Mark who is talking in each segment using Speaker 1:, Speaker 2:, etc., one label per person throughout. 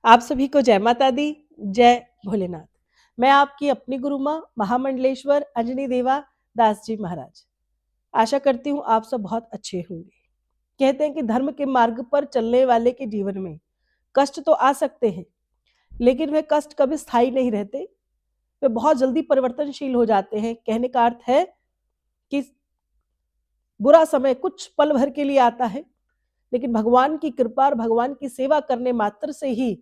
Speaker 1: आप सभी को जय माता दी, जय भोलेनाथ। मैं आपकी अपनी गुरु माँ महामंडलेश्वर अंजनी देवा दास जी महाराज। आशा करती हूँ आप सब बहुत अच्छे होंगे। कहते हैं कि धर्म के मार्ग पर चलने वाले के जीवन में कष्ट तो आ सकते हैं, लेकिन वे कष्ट कभी स्थायी नहीं रहते। वे बहुत जल्दी परिवर्तनशील हो जाते हैं। कहने का अर्थ है कि बुरा समय कुछ पल भर के लिए आता है, लेकिन भगवान की कृपा और भगवान की सेवा करने मात्र से ही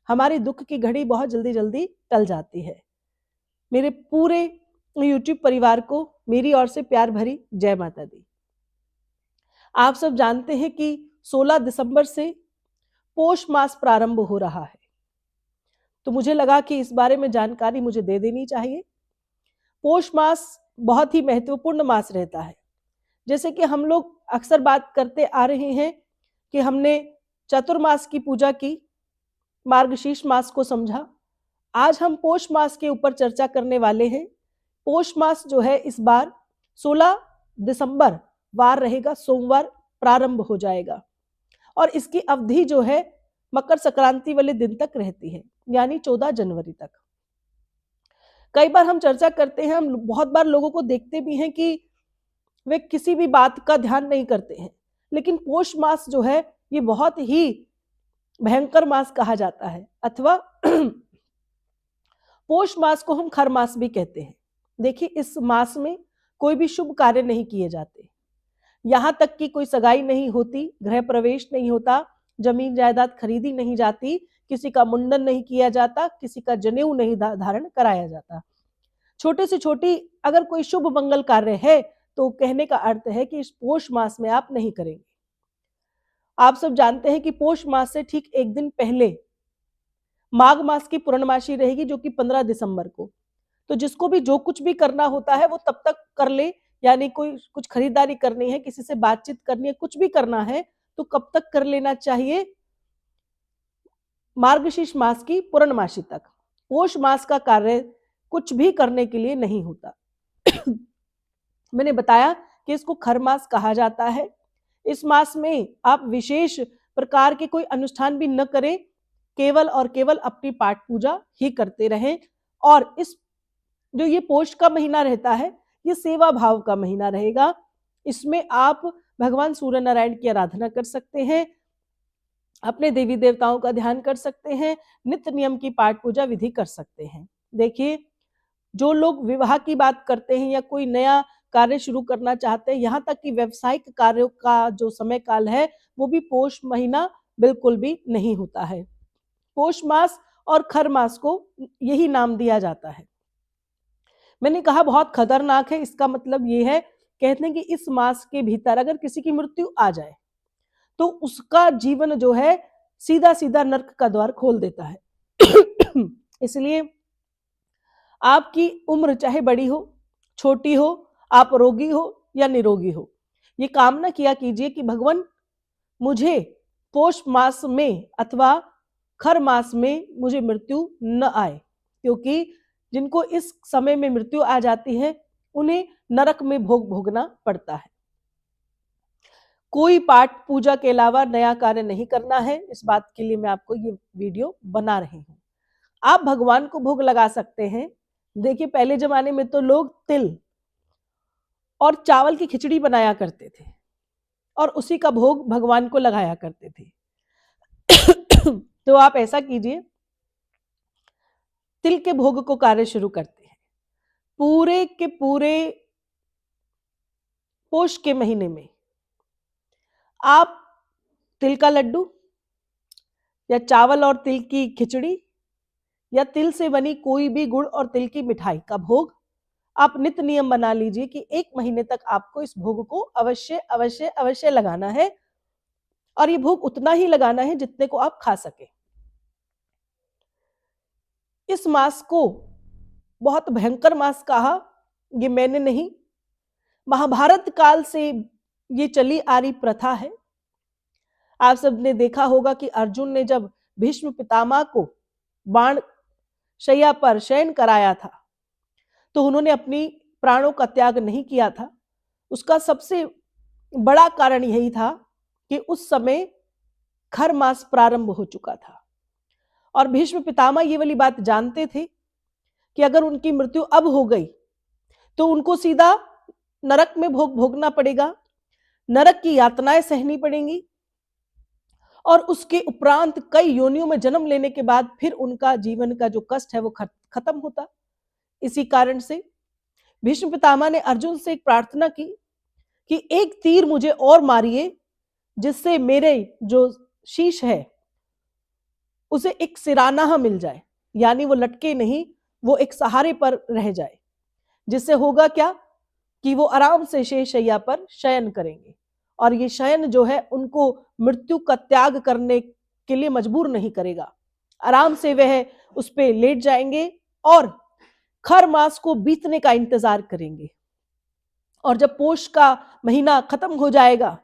Speaker 1: हमारी दुख की घड़ी बहुत जल्दी जल्दी टल जाती है। मेरे पूरे यूट्यूब परिवार को मेरी ओर से प्यार भरी जय माता दी। आप सब जानते हैं कि 16 दिसंबर से पोष मास प्रारंभ हो रहा है, तो मुझे लगा कि इस बारे में जानकारी मुझे दे देनी चाहिए। पोष मास बहुत ही महत्वपूर्ण मास रहता है। जैसे कि हम लोग अक्सर बात करते आ रहे हैं कि हमने चतुर्मास की पूजा की, मार्गशीर्ष मास को समझा। आज हम पोष मास के ऊपर चर्चा करने वाले हैं। पोष मास जो है इस बार 16 दिसंबर वार रहेगा, सोमवार प्रारंभ हो जाएगा और इसकी अवधि जो है मकर संक्रांति वाले दिन तक रहती है, यानी 14 जनवरी तक। कई बार हम चर्चा करते हैं, हम बहुत बार लोगों को देखते भी हैं कि वे किसी भी बात का ध्यान नहीं करते हैं, लेकिन पोष मास जो है ये बहुत ही भयंकर मास कहा जाता है, अथवा पोष मास को हम खर मास भी कहते हैं। देखिए, इस मास में कोई भी शुभ कार्य नहीं किए जाते, यहां तक कि कोई सगाई नहीं होती, गृह प्रवेश नहीं होता, जमीन जायदाद खरीदी नहीं जाती, किसी का मुंडन नहीं किया जाता, किसी का जनेऊ नहीं धारण कराया जाता। छोटे से छोटी अगर कोई शुभ मंगल कार्य है तो कहने का अर्थ है कि इस पोष मास में आप नहीं करेंगे। आप सब जानते हैं कि पोष मास से ठीक एक दिन पहले माघ मास की पूर्णमासी रहेगी, जो कि 15 दिसंबर को। तो जिसको भी जो कुछ भी करना होता है वो तब तक कर ले, यानी कोई कुछ खरीदारी करनी है, किसी से बातचीत करनी है, कुछ भी करना है तो कब तक कर लेना चाहिए? मार्गशीर्ष मास की पूर्णमासी तक। पोष मास का कार्य कुछ भी करने के लिए नहीं होता। मैंने बताया कि इसको खर मास कहा जाता है। इस मास में आप विशेष प्रकार के कोई अनुष्ठान भी न करें, केवल और केवल अपनी पाठ पूजा ही करते रहें। और इस जो ये पोष का महीना रहता है, ये सेवा भाव का महीना रहेगा। इसमें आप भगवान सूर्य नारायण की आराधना कर सकते हैं, अपने देवी देवताओं का ध्यान कर सकते हैं, नित्य नियम की पाठ पूजा विधि कर सकते हैं। देखिए, जो लोग विवाह की बात करते हैं या कोई नया कार्य शुरू करना चाहते हैं, यहाँ तक कि व्यवसायिक कार्यों का जो समय काल है वो भी पोष महीना बिल्कुल भी नहीं होता है। पोष मास और खर मास को यही नाम दिया जाता है। मैंने कहा बहुत खतरनाक है, इसका मतलब ये है, कहते हैं कि इस मास के भीतर अगर किसी की मृत्यु आ जाए तो उसका जीवन जो है सीधा सीधा नर्क का द्वार खोल देता है। इसलिए आपकी उम्र चाहे बड़ी हो, छोटी हो, आप रोगी हो या निरोगी हो, ये कामना किया कीजिए कि भगवान मुझे पोष मास में अथवा खर मास में मुझे मृत्यु न आए, क्योंकि जिनको इस समय में मृत्यु आ जाती है उन्हें नरक में भोग भोगना पड़ता है। कोई पाठ पूजा के अलावा नया कार्य नहीं करना है, इस बात के लिए मैं आपको ये वीडियो बना रही हूँ। आप भगवान को भोग लगा सकते हैं। देखिए, पहले जमाने में तो लोग तिल और चावल की खिचड़ी बनाया करते थे और उसी का भोग भगवान को लगाया करते थे। तो आप ऐसा कीजिए, तिल के भोग को कार्य शुरू करते हैं। पूरे के पूरे पोष के महीने में आप तिल का लड्डू या चावल और तिल की खिचड़ी या तिल से बनी कोई भी गुड़ और तिल की मिठाई का भोग आप नित्य नियम बना लीजिए कि 1 महीने तक आपको इस भोग को अवश्य अवश्य अवश्य लगाना है, और ये भोग उतना ही लगाना है जितने को आप खा सके। इस मास को बहुत भयंकर मास कहा, ये मैंने नहीं, महाभारत काल से ये चली आ रही प्रथा है। आप सबने देखा होगा कि अर्जुन ने जब भीष्म पितामह को बाण शैया पर शयन कराया था तो उन्होंने अपनी प्राणों का त्याग नहीं किया था। उसका सबसे बड़ा कारण यही था कि उस समय खर मास प्रारंभ हो चुका था और भीष्म पितामह ये वाली बात जानते थे कि अगर उनकी मृत्यु अब हो गई तो उनको सीधा नरक में भोगना पड़ेगा, नरक की यातनाएं सहनी पड़ेंगी और उसके उपरांत कई योनियों में जन्म लेने के बाद फिर उनका जीवन का जो कष्ट है वो खत्म होता। इसी कारण से भीष्म पितामह ने अर्जुन से एक प्रार्थना की कि एक तीर मुझे और मारिए जिससे मेरे जो शीश है उसे एक सिरानाहा मिल जाए, यानी वो लटके नहीं, वो एक सहारे पर रह जाए, जिससे होगा क्या कि वो आराम से शेषशैया पर शयन करेंगे और ये शयन जो है उनको मृत्यु का त्याग करने के लिए मजबूर नहीं करेगा। आराम से वह उस पे लेट जाएंगे और खर मास को बीतने का इंतजार करेंगे। और जब पोष का महीना खत्म हो जाएगा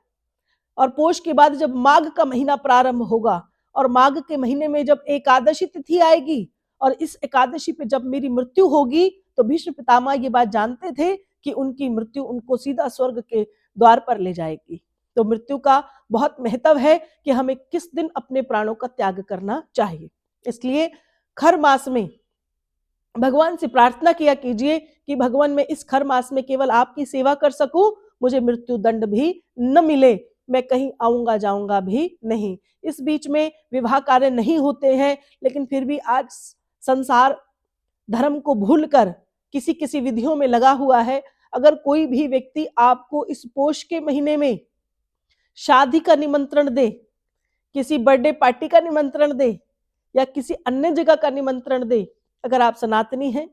Speaker 1: और पोष के बाद जब माघ का महीना प्रारंभ होगा और माघ के महीने में जब एकादशी तिथि आएगी और इस एकादशी पे जब मेरी मृत्यु होगी तो भीष्म पितामह ये बात जानते थे कि उनकी मृत्यु उनको सीधा स्वर्ग के द्वार पर ले जाएगी। तो मृत्यु का बहुत महत्व है कि हमें किस दिन अपने प्राणों का त्याग करना चाहिए। इसलिए खर मास में भगवान से प्रार्थना किया कीजिए कि भगवान मैं इस खर मास में केवल आपकी सेवा कर सकूं, मुझे मृत्यु दंड भी न मिले, मैं कहीं आऊंगा जाऊंगा भी नहीं। इस बीच में विवाह कार्य नहीं होते हैं, लेकिन फिर भी आज संसार धर्म को भूलकर किसी किसी विधियों में लगा हुआ है। अगर कोई भी व्यक्ति आपको इस पोष के महीने में शादी का निमंत्रण दे, किसी बर्थडे पार्टी का निमंत्रण दे या किसी अन्य जगह का निमंत्रण दे, अगर आप सनातनी हैं,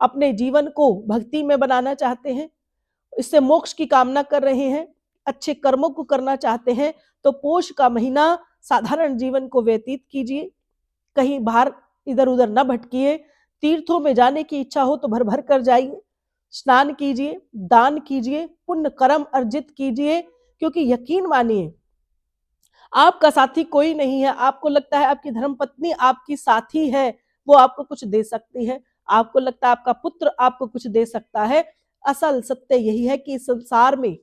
Speaker 1: अपने जीवन को भक्ति में बनाना चाहते हैं, इससे मोक्ष की कामना कर रहे हैं, अच्छे कर्मों को करना चाहते हैं, तो पोष का महीना साधारण जीवन को व्यतीत कीजिए, कहीं बाहर इधर उधर न भटकिए। तीर्थों में जाने की इच्छा हो तो भर भर कर जाइए, स्नान कीजिए, दान कीजिए, पुण्य कर्म अर्जित कीजिए, क्योंकि यकीन मानिए आपका साथी कोई नहीं है। आपको लगता है आपकी धर्मपत्नी आपकी साथी है, वो आपको कुछ दे सकती है, आपको लगता है आपका पुत्र आपको कुछ दे सकता है। असल सत्य यही है कि संसार में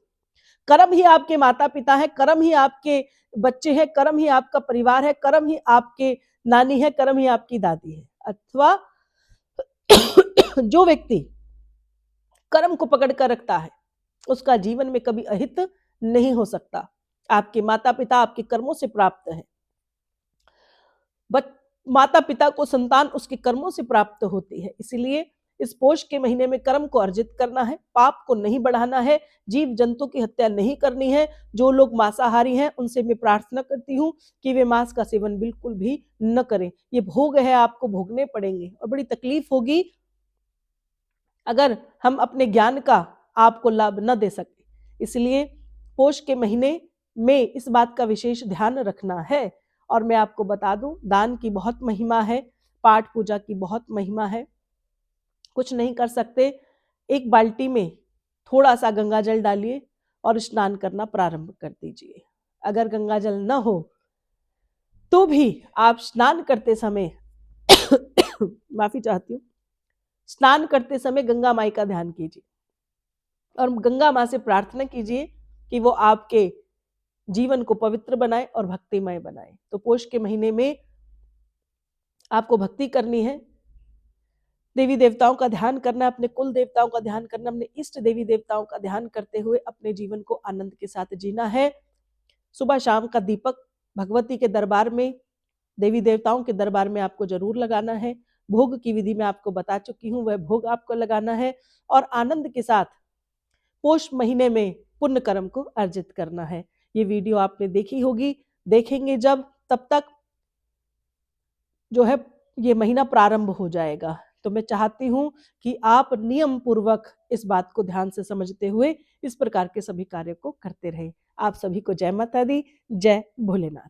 Speaker 1: कर्म ही आपके माता पिता है, कर्म ही आपके बच्चे हैं, कर्म ही आपका परिवार है, कर्म ही आपके नानी है, कर्म ही आपकी दादी है। अथवा जो व्यक्ति कर्म को पकड़ कर रखता है उसका जीवन में कभी अहित नहीं हो सकता। आपके माता पिता आपके कर्मों से प्राप्त है, माता पिता को संतान उसके कर्मों से प्राप्त होती है। इसलिए इस पोष के महीने में कर्म को अर्जित करना है, पाप को नहीं बढ़ाना है, जीव जंतु की हत्या नहीं करनी है। जो लोग मांसाहारी हैं उनसे मैं प्रार्थना करती हूँ कि वे मांस का सेवन बिल्कुल भी न करें। ये भोग है, आपको भोगने पड़ेंगे और बड़ी तकलीफ होगी अगर हम अपने ज्ञान का आपको लाभ न दे सके। इसलिए पोष के महीने में इस बात का विशेष ध्यान रखना है। और मैं आपको बता दूं, दान की बहुत महिमा है, पाठ पूजा की बहुत महिमा है। कुछ नहीं कर सकते, एक बाल्टी में थोड़ा सा गंगा जल डालिए और स्नान करना प्रारंभ कर दीजिए। अगर गंगा जल न हो तो भी आप स्नान करते समय माफी चाहती हूँ, स्नान करते समय गंगा माई का ध्यान कीजिए और गंगा माँ से प्रार्थना कीजिए कि वो आपके जीवन को पवित्र बनाए और भक्तिमय बनाए। तो पोष के महीने में आपको भक्ति करनी है, देवी देवताओं का ध्यान करना, अपने कुल देवताओं का ध्यान करना, अपने इष्ट देवी देवताओं का ध्यान करते हुए अपने जीवन को आनंद के साथ जीना है। सुबह शाम का दीपक भगवती के दरबार में, देवी देवताओं के दरबार में आपको जरूर लगाना है। भोग की विधि में आपको बता चुकी हूँ, वह भोग आपको लगाना है और आनंद के साथ पोष महीने में पुण्य कर्म को अर्जित करना है। ये वीडियो आपने देखी होगी, देखेंगे जब, तब तक जो है ये महीना प्रारंभ हो जाएगा। तो मैं चाहती हूं कि आप नियम पूर्वक इस बात को ध्यान से समझते हुए इस प्रकार के सभी कार्य को करते रहें। आप सभी को जय माता दी, जय भोलेनाथ।